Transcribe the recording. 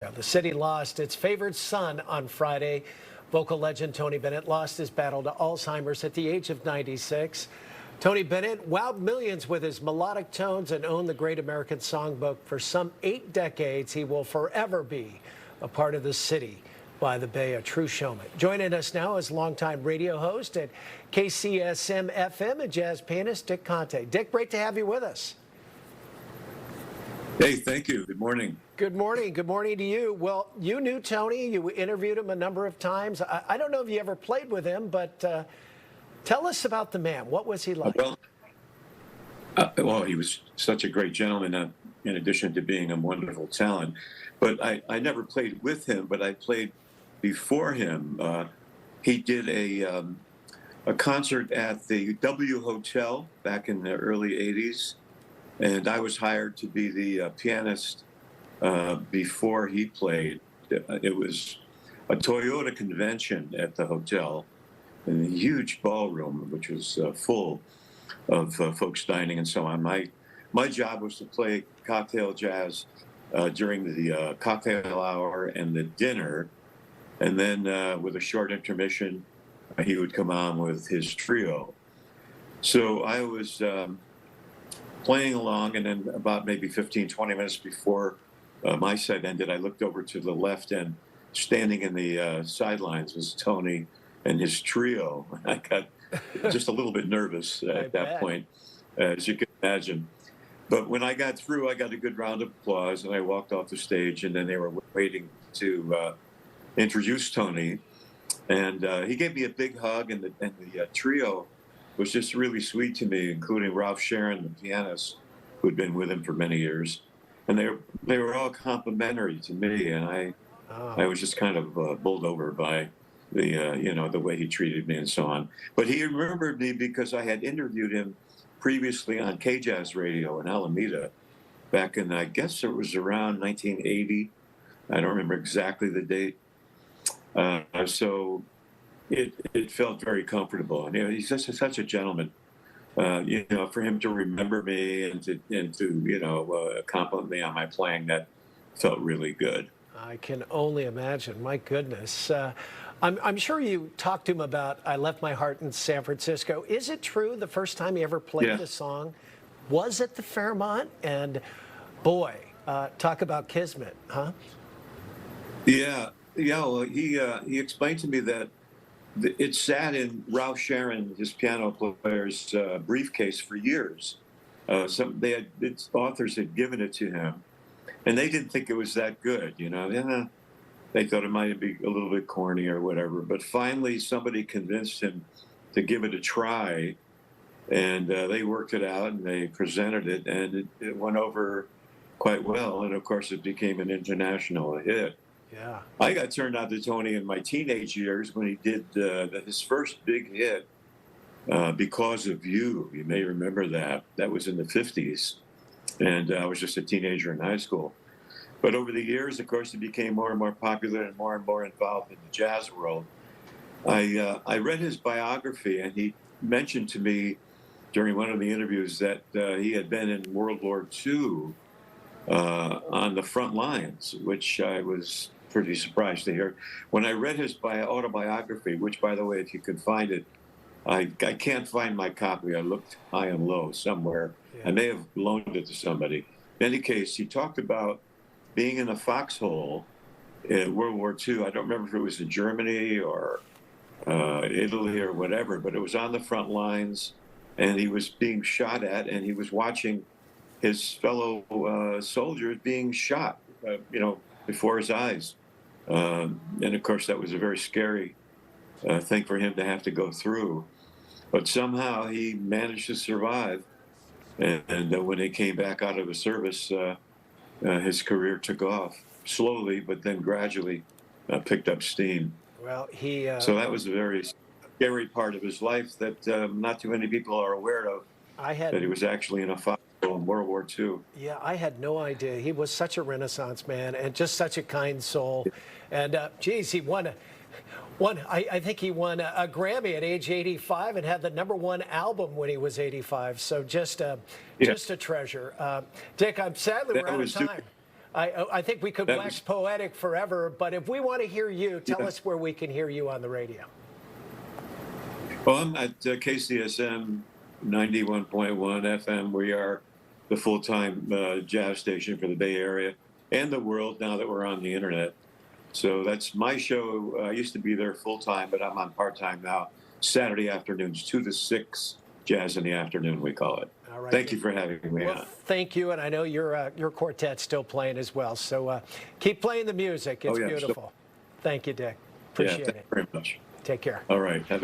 Yeah, the city lost its favored son on Friday. Vocal legend Tony Bennett lost his battle to Alzheimer's at the age of 96. Tony Bennett wowed millions with his melodic tones and owned the Great American Songbook for some 8 decades. He will forever be a part of the city by the Bay, a true showman. Joining us now is longtime radio host at KCSM-FM and jazz pianist Dick Conte. Dick, great to have you with us. Hey, thank you. Good morning. Good morning. Good morning to you. Well, you knew Tony. You interviewed him a number of times. I don't know if you ever played with him, but tell us about the man. What was he like? Well, he was such a great gentleman, in addition to being a wonderful talent. But I never played with him, but I played before him. He did a concert at the W Hotel back in the early 80s, and I was hired to be the pianist before he played. It was a Toyota convention at the hotel in a huge ballroom, which was full of folks dining and so on. My job was to play cocktail jazz during the cocktail hour and the dinner, and then with a short intermission, he would come on with his trio. So I was playing along, and then about maybe 15, 20 minutes before my set ended, I looked over to the left, and standing in the sidelines was Tony and his trio. I got just a little bit nervous at that point, as you can imagine. But when I got through, I got a good round of applause, and I walked off the stage, and then they were waiting to introduce Tony. And he gave me a big hug, and the trio was just really sweet to me, including Ralph Sharon, the pianist, who had been with him for many years. And they were all complimentary to me, and I was just kind of bowled over by the way he treated me and so on. But he remembered me because I had interviewed him previously on KJazz Radio in Alameda back in, I guess it was around 1980. I don't remember exactly the date. So it felt very comfortable. And he's just such a gentleman. For him to remember me and to compliment me on my playing, that felt really good. I can only imagine. My goodness. I'm sure you talked to him about I Left My Heart in San Francisco. Is it true the first time he ever played the song was at the Fairmont? And boy, talk about kismet, huh? Yeah. Well, he explained to me that it sat in Ralph Sharon, his piano player's briefcase for years. Its authors had given it to him, and they didn't think it was that good. They thought it might be a little bit corny or whatever. But finally, somebody convinced him to give it a try, and they worked it out and they presented it, and it went over quite well. And of course, it became an international hit. Yeah, I got turned on to Tony in my teenage years when he did his first big hit, Because of You. You may remember that. That was in the 50s. And I was just a teenager in high school. But over the years, of course, he became more and more popular and more involved in the jazz world. I read his biography, and he mentioned to me during one of the interviews that he had been in World War II on the front lines, which I was pretty surprised to hear. When I read his autobiography, which, by the way, if you can find it, I can't find my copy. I looked high and low somewhere. Yeah. I may have loaned it to somebody. In any case, he talked about being in a foxhole in World War II. I don't remember if it was in Germany or Italy or whatever, but it was on the front lines, and he was being shot at, and he was watching his fellow soldiers being shot, before his eyes. And of course, that was a very scary thing for him to have to go through. But somehow he managed to survive. And when he came back out of the service, his career took off slowly, but then gradually picked up steam. Well, so that was a very scary part of his life that not too many people are aware of. That he was actually in a foxhole in World War II. Yeah, I had no idea. He was such a Renaissance man and just such a kind soul. And he won. I think he won a Grammy at age 85 and had the #1 album when he was 85. So just a treasure. Dick, sadly we're out of time. I think we could wax poetic forever, but if we want to hear you, tell us where we can hear you on the radio. Well, I'm at KCSM 91.1 FM. We are the full-time jazz station for the Bay Area and the world now that we're on the internet. So that's my show. I used to be there full-time, but I'm on part-time now. Saturday afternoons, 2 to 6, jazz in the afternoon, we call it. All right. Thank you for having me on. Thank you, and I know your quartet's still playing as well. So keep playing the music. It's beautiful. Thank you, Dick. Appreciate it. Very much. Take care. All right. Have a